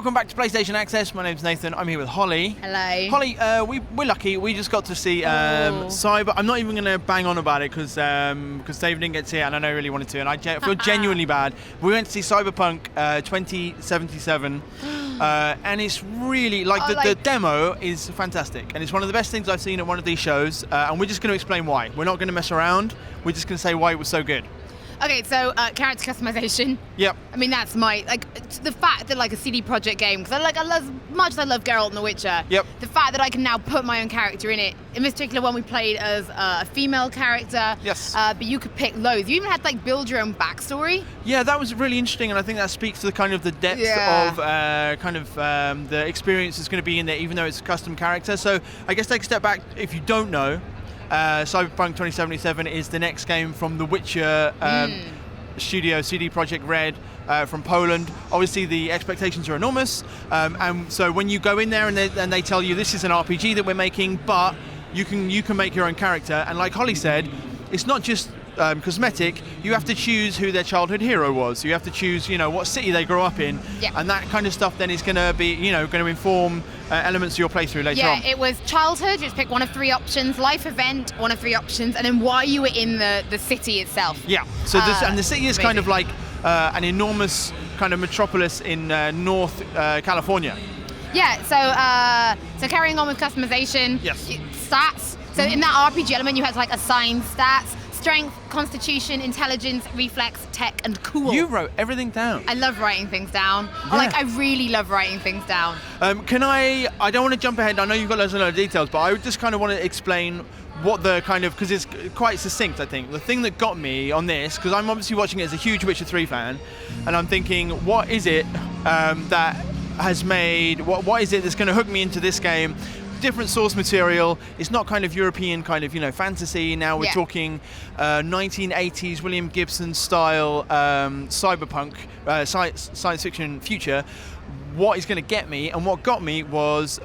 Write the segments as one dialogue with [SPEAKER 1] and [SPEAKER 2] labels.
[SPEAKER 1] welcome back to PlayStation Access. My name's Nathan. I'm here with Hollie.
[SPEAKER 2] Hello.
[SPEAKER 1] Hollie, we're lucky. We just got to see Cyber. I'm not even going to bang on about it because Dave didn't get to see it, and I know he really wanted to, and I feel genuinely bad. We went to see Cyberpunk 2077, and it's really the demo is fantastic, and it's one of the best things I've seen at one of these shows. And we're just going to explain why. We're not going to mess around. We're just going to say why it was so good.
[SPEAKER 2] Okay, so character customization.
[SPEAKER 1] Yep.
[SPEAKER 2] I mean, that's my the fact that a CD Projekt game, because I love as much as I love Geralt in The Witcher.
[SPEAKER 1] Yep.
[SPEAKER 2] The fact that I can now put my own character in it. In this particular one, we played as a female character.
[SPEAKER 1] Yes.
[SPEAKER 2] But you could pick loads. You even had to build your own backstory.
[SPEAKER 1] Yeah, that was really interesting, and I think that speaks to the kind of the depth of the experience that's going to be in there, even though it's a custom character. So I guess take a step back. If you don't know, Cyberpunk 2077 is the next game from The Witcher studio, CD Projekt Red, from Poland. Obviously, the expectations are enormous, and so when you go in there and they tell you this is an RPG that we're making, but you can make your own character, and like Hollie said, it's not just cosmetic. You have to choose who their childhood hero was. You have to choose, what city they grew up in, and that kind of stuff then is going to be, going to inform elements of your playthrough later on.
[SPEAKER 2] Yeah, it was childhood. You just pick one of three options. Life event, one of three options, and then why you were in the city itself.
[SPEAKER 1] Yeah. So the city is kind of like an enormous kind of metropolis in North California.
[SPEAKER 2] Yeah. So carrying on with customization.
[SPEAKER 1] Yes.
[SPEAKER 2] Stats. So in that RPG element, you had to assign stats. Strength, constitution, intelligence, reflex, tech, and cool.
[SPEAKER 1] You wrote everything down.
[SPEAKER 2] I love writing things down.
[SPEAKER 1] Yeah.
[SPEAKER 2] I really love writing things down.
[SPEAKER 1] I don't want to jump ahead. I know you've got loads of details, but I just kind of want to explain what the kind of, because it's quite succinct, I think. The thing that got me on this, because I'm obviously watching it as a huge Witcher 3 fan, and I'm thinking, what is it that has made, what is it that's going to hook me into this game? Different source material. It's not kind of European kind of fantasy. Now we're talking 1980s William Gibson style cyberpunk science fiction future. What is going to get me, and what got me was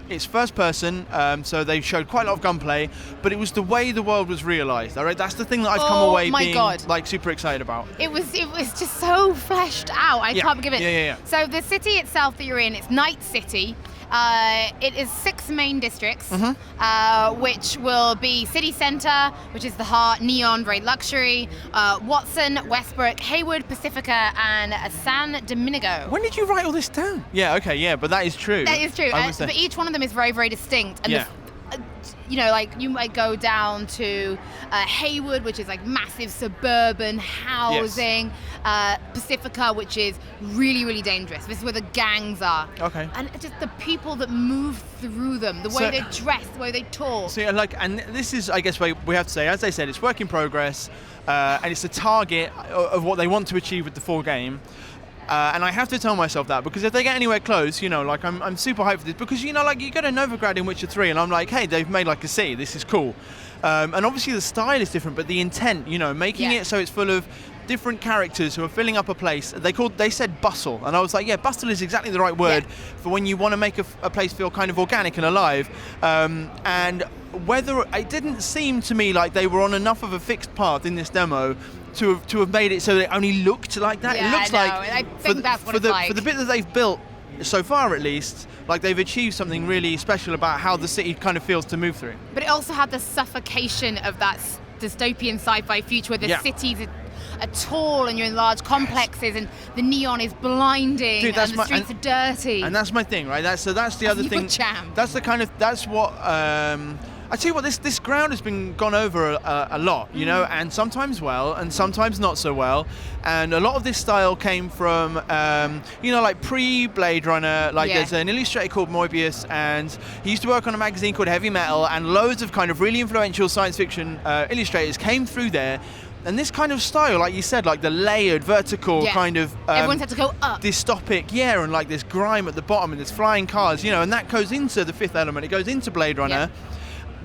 [SPEAKER 1] it's first person, so they showed quite a lot of gunplay, but it was the way the world was realised. All right, that's the thing that I've come away being super excited about.
[SPEAKER 2] It was just so fleshed out. I can't give it.
[SPEAKER 1] Yeah.
[SPEAKER 2] So the city itself that you're in, it's Night City. It is 6 main districts, which will be City Centre, which is the heart, Neon, very luxury, Watson, Westbrook, Haywood, Pacifica, and San Domingo.
[SPEAKER 1] When did you write all this down? Yeah, okay, yeah, but that is true.
[SPEAKER 2] That is true. But each one of them is very, very distinct. And you might go down to Haywood, which is massive suburban housing. Pacifica, which is really, really dangerous. This is where the gangs are.
[SPEAKER 1] Okay.
[SPEAKER 2] And just the people that move through them, the way they're dressed, the way they talk.
[SPEAKER 1] So and this is, I guess, we have to say, as they said, it's work in progress, and it's a target of what they want to achieve with the full game. And I have to tell myself that, because if they get anywhere close, I'm super hyped for this, because you go to Novigrad in Witcher 3 and I'm like, hey, they've made a city, this is cool. And obviously the style is different, but the intent, making it so it's full of different characters who are filling up a place. They said bustle, and I was like, yeah, bustle is exactly the right word for when you want to make a place feel kind of organic and alive. And whether it didn't seem to me like they were on enough of a fixed path in this demo to have made it so that it only looked like that.
[SPEAKER 2] Yeah,
[SPEAKER 1] it looks
[SPEAKER 2] I think that's what it's like.
[SPEAKER 1] For the bit that they've built so far, at least, they've achieved something really special about how the city kind of feels to move through.
[SPEAKER 2] But it also had the suffocation of that dystopian sci-fi future where the cities are tall and you're in large complexes and the neon is blinding.
[SPEAKER 1] Dude,
[SPEAKER 2] and the streets are dirty.
[SPEAKER 1] And that's my thing, right? That's the other thing.
[SPEAKER 2] Jam.
[SPEAKER 1] That's what. I tell you what, this ground has been gone over a lot, and sometimes well, and sometimes not so well. And a lot of this style came from, pre-Blade Runner. There's an illustrator called Moebius, and he used to work on a magazine called Heavy Metal, and loads of kind of really influential science fiction illustrators came through there. And this kind of style, like you said, the layered, vertical kind of...
[SPEAKER 2] everyone's had to go up.
[SPEAKER 1] Dystopic, and this grime at the bottom, and there's flying cars, and that goes into the fifth element. It goes into Blade Runner.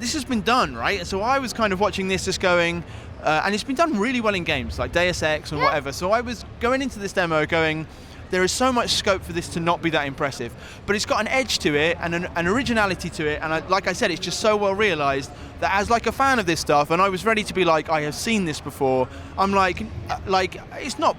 [SPEAKER 1] This has been done, right? So I was kind of watching this just going, and it's been done really well in games like Deus Ex and whatever. So I was going into this demo going, there is so much scope for this to not be that impressive. But it's got an edge to it and an originality to it, and like I said, it's just so well realized that as like a fan of this stuff, and I was ready to be like, I have seen this before. I'm like it's not,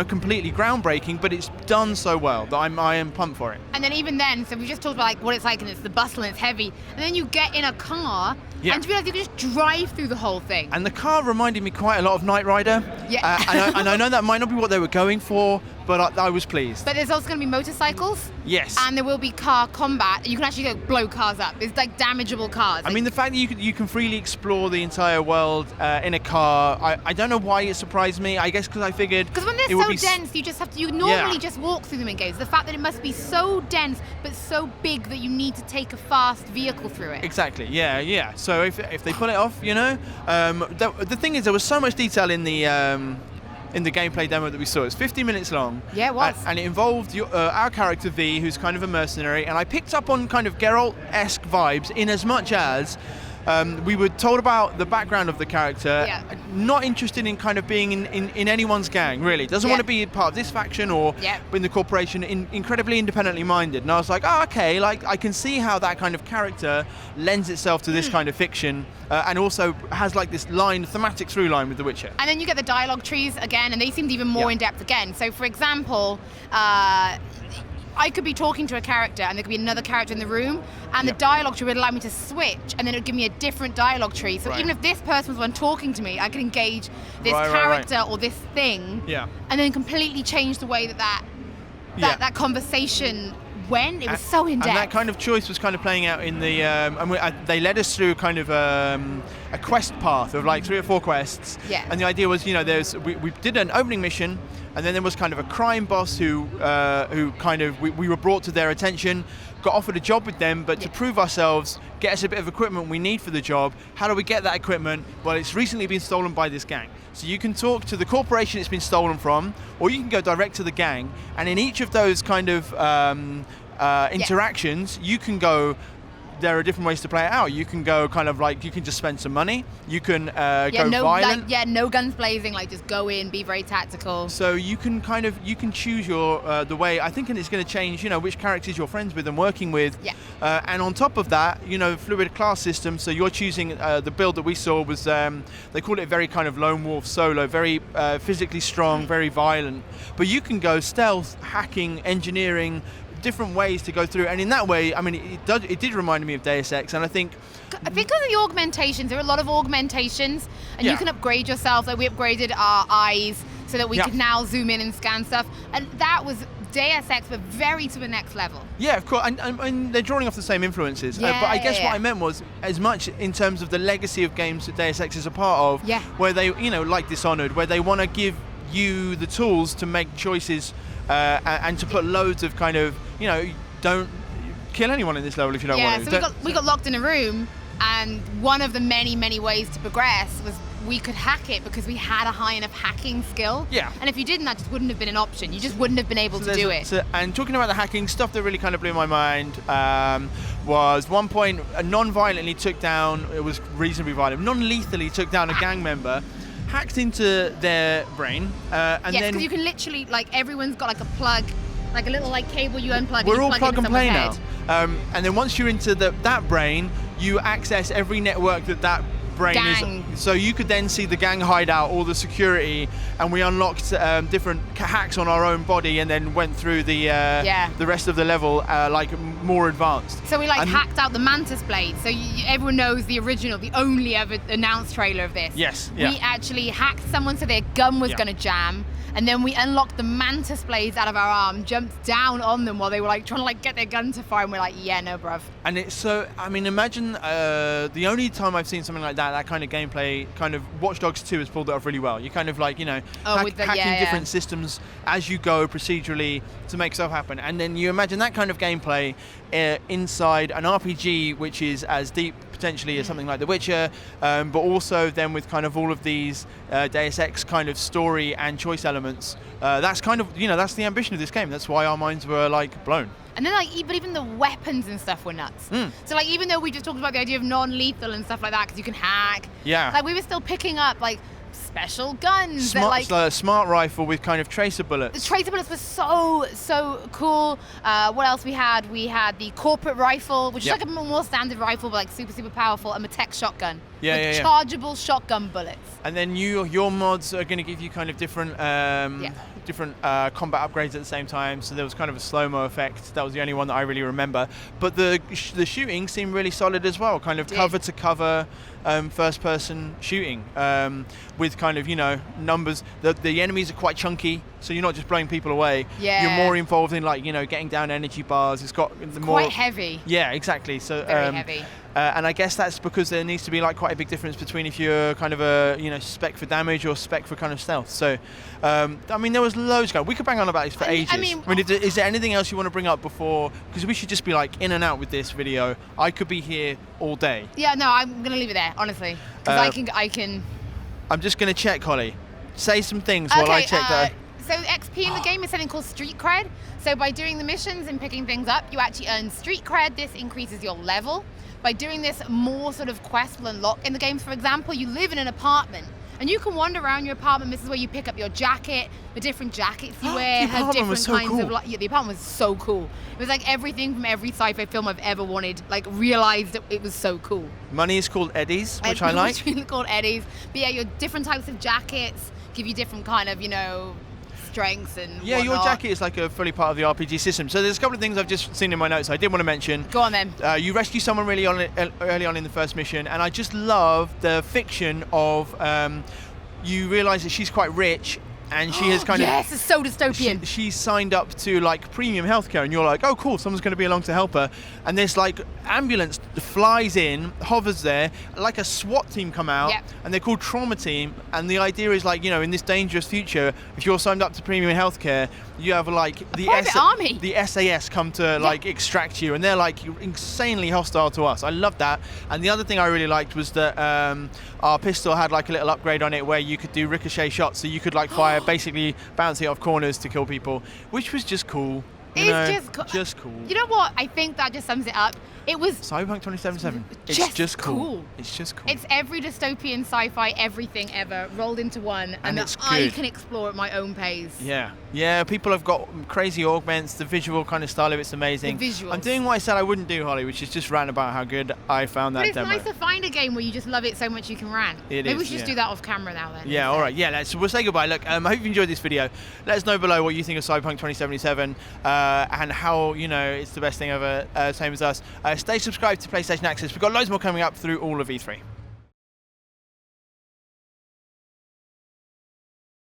[SPEAKER 1] completely groundbreaking, but it's done so well that I am pumped for it.
[SPEAKER 2] And then even then, so we just talked about like what it's like, and it's the bustle and it's heavy, and then you get in a car and you realize you can just drive through the whole thing.
[SPEAKER 1] And the car reminded me quite a lot of Knight Rider.
[SPEAKER 2] Yeah.
[SPEAKER 1] And I know that might not be what they were going for, but I was pleased.
[SPEAKER 2] But there's also going to be motorcycles.
[SPEAKER 1] Yes.
[SPEAKER 2] And there will be car combat. You can actually blow cars up. It's like damageable cars.
[SPEAKER 1] I mean, the fact that you can freely explore the entire world in a car, I don't know why it surprised me. I guess because I figured
[SPEAKER 2] because when they're so dense, you normally just walk through them in games. The fact that it must be so dense but so big that you need to take a fast vehicle through it.
[SPEAKER 1] Exactly. Yeah. So if they pull it off, the thing is, there was so much detail in the gameplay demo that we saw. It's 50 minutes long.
[SPEAKER 2] Yeah, it was.
[SPEAKER 1] And it involved our character V, who's kind of a mercenary, and I picked up on kind of Geralt-esque vibes in as much as we were told about the background of the character, not interested in kind of being in anyone's gang, really. Doesn't want to be part of this faction or in the corporation, incredibly independently minded. And I was like, oh, okay, like I can see how that kind of character lends itself to this kind of fiction, and also has like this thematic through line with The Witcher.
[SPEAKER 2] And then you get the dialogue trees again, and they seemed even more in depth again. So for example, I could be talking to a character and there could be another character in the room, and the dialogue tree would allow me to switch, and then it would give me a different dialogue tree. So even if this person was the one talking to me, I could engage this character or this thing, and then completely change the way that conversation went. It was so in depth.
[SPEAKER 1] And that kind of choice was kind of playing out in the. They led us through kind of a quest path of like 3 or 4 quests.
[SPEAKER 2] Yeah.
[SPEAKER 1] And the idea was, we did an opening mission, and then there was kind of a crime boss who kind of we were brought to their attention, got offered a job with them, but to prove ourselves, get us a bit of equipment we need for the job. How do we get that equipment? Well, it's recently been stolen by this gang. So you can talk to the corporation it's been stolen from, or you can go direct to the gang. And in each of those kind of interactions, you can go. There are different ways to play it out. You can go kind of like, you can just spend some money. You can go violent.
[SPEAKER 2] No guns blazing, like just go in, be very tactical.
[SPEAKER 1] So you can choose your the way. I think it's going to change, which characters you're friends with and working with.
[SPEAKER 2] Yeah.
[SPEAKER 1] And on top of that, fluid class system. So you're choosing the build that we saw was they call it very kind of lone wolf solo, very physically strong, very violent. But you can go stealth, hacking, engineering. Different ways to go through, and in that way, I mean, it did remind me of Deus Ex, and I think
[SPEAKER 2] because of the augmentations, there are a lot of augmentations, and you can upgrade yourself. Like we upgraded our eyes so that we could now zoom in and scan stuff, and that was Deus Ex, but very to the next level.
[SPEAKER 1] Yeah, of course, and they're drawing off the same influences. But I guess what I meant was, as much in terms of the legacy of games that Deus Ex is a part of, where they, like Dishonored, where they want to give you the tools to make choices. And to put loads of kind of, don't kill anyone in this level if you don't want to.
[SPEAKER 2] Yeah, so we got locked in a room, and one of the many, many ways to progress was we could hack it because we had a high enough hacking skill. Yeah. And if you didn't, that just wouldn't have been an option. You just wouldn't have been able to do it.
[SPEAKER 1] And talking about the hacking, stuff that really kind of blew my mind was one point non-violently took down, it was reasonably violent, non-lethally took down a gang member. Hacked into their brain, and then
[SPEAKER 2] because you can literally, like, everyone's got like a plug, like a little like cable you unplug.
[SPEAKER 1] We're
[SPEAKER 2] and
[SPEAKER 1] all
[SPEAKER 2] plug
[SPEAKER 1] plug and play now,
[SPEAKER 2] head.
[SPEAKER 1] And then once you're into that brain, you access every network that brain is. So you could then see the gang hideout, all the security, and we unlocked different hacks on our own body, and then went through the rest of the level like more advanced.
[SPEAKER 2] So we hacked out the Mantis blade. So everyone knows the original, the only ever announced trailer of this.
[SPEAKER 1] Yes.
[SPEAKER 2] Yeah. We actually hacked someone so their gun was going to jam. And then we unlocked the Mantis blades out of our arm, jumped down on them while they were like trying to like get their gun to fire, and we're like, yeah, no, bruv. And
[SPEAKER 1] it's so, I mean, imagine the only time I've seen something like that kind of gameplay, kind of Watch Dogs 2 has pulled it off really well. You kind of like, hacking different systems as you go procedurally to make stuff happen. And then you imagine that kind of gameplay inside an RPG, which is as deep potentially as something like The Witcher, but also then with kind of all of these Deus Ex kind of story and choice elements. That's kind of, that's the ambition of this game. That's why our minds were like blown.
[SPEAKER 2] And then but even the weapons and stuff were nuts. So like even though we just talked about the idea of non-lethal and stuff like that, because you can hack.
[SPEAKER 1] Yeah.
[SPEAKER 2] Like we were still picking up like special guns.
[SPEAKER 1] Smart rifle with kind of tracer bullets.
[SPEAKER 2] The tracer bullets were so cool. What else we had? We had the corporate rifle, which is like a more standard rifle, but like super powerful, and a tech shotgun. Chargeable shotgun bullets.
[SPEAKER 1] And then your mods are going to give you kind of different combat upgrades at the same time. So there was kind of a slow-mo effect. That was the only one that I really remember. But the shooting seemed really solid as well, kind of cover to cover first-person shooting with kind of, numbers. The enemies are quite chunky, so you're not just blowing people away.
[SPEAKER 2] Yeah.
[SPEAKER 1] You're more involved in getting down energy bars. It's
[SPEAKER 2] quite heavy.
[SPEAKER 1] Yeah, exactly. So
[SPEAKER 2] very heavy.
[SPEAKER 1] And I guess that's because there needs to be quite a big difference between if you're kind of a spec for damage or spec for kind of stealth. So there was loads going. We could bang on about this for ages. Is there anything else you want to bring up before? Because we should just be in and out with this video. I could be here all day.
[SPEAKER 2] Yeah, no, I'm gonna leave it there, honestly, because I can.
[SPEAKER 1] I'm just gonna check, Holly. Say some things while I check that.
[SPEAKER 2] So XP in the game is something called street cred. So by doing the missions and picking things up, you actually earn street cred. This increases your level. By doing this, more sort of quests will unlock in the games. For example, you live in an apartment and you can wander around your apartment. This is where you pick up your jacket. The different jackets you wear have different kinds of the apartment was so cool. It was like everything from every sci-fi film I've ever wanted, realized that it was so cool.
[SPEAKER 1] Money is called eddies, which I like.
[SPEAKER 2] It's called eddies. But yeah, your different types of jackets give you different kind of, strengths and whatnot.
[SPEAKER 1] Your jacket is a fully part of the RPG system. So there's a couple of things I've just seen in my notes I did want to mention.
[SPEAKER 2] Go on then.
[SPEAKER 1] You rescue someone early on in the first mission, and I just love the fiction of you realise that she's quite rich, and she has kind of...
[SPEAKER 2] Yes, it's so dystopian.
[SPEAKER 1] She's signed up to premium healthcare, and you're like, oh cool, someone's going to be along to help her. And this ambulance flies in, hovers there, a SWAT team come out, and they're called Trauma Team. And the idea is in this dangerous future, if you're signed up to premium healthcare, you have
[SPEAKER 2] army.
[SPEAKER 1] The SAS come to extract you, and they're insanely hostile to us. I love that. And the other thing I really liked was that our pistol had a little upgrade on it where you could do ricochet shots, so you could fire basically bouncing off corners to kill people, which was just cool. Just cool.
[SPEAKER 2] You know what? I think that just sums it up. It was
[SPEAKER 1] Cyberpunk 2077. It's just cool. It's just cool.
[SPEAKER 2] It's every dystopian sci-fi everything ever rolled into one, and that I can explore at my own pace.
[SPEAKER 1] Yeah. People have got crazy augments. The visual kind of style of it's amazing.
[SPEAKER 2] The visuals.
[SPEAKER 1] I'm doing what I said I wouldn't do, Holly, which is just rant about how good I found that demo.
[SPEAKER 2] But it's nice to find a game where you just love it so much you can rant. Maybe we should just do that off camera now then.
[SPEAKER 1] Yeah, all right. Yeah, we'll say goodbye. Look, I hope you enjoyed this video. Let us know below what you think of Cyberpunk 2077 and how it's the best thing ever. Same as us. Stay subscribed to PlayStation Access. We've got loads more coming up through all of E3.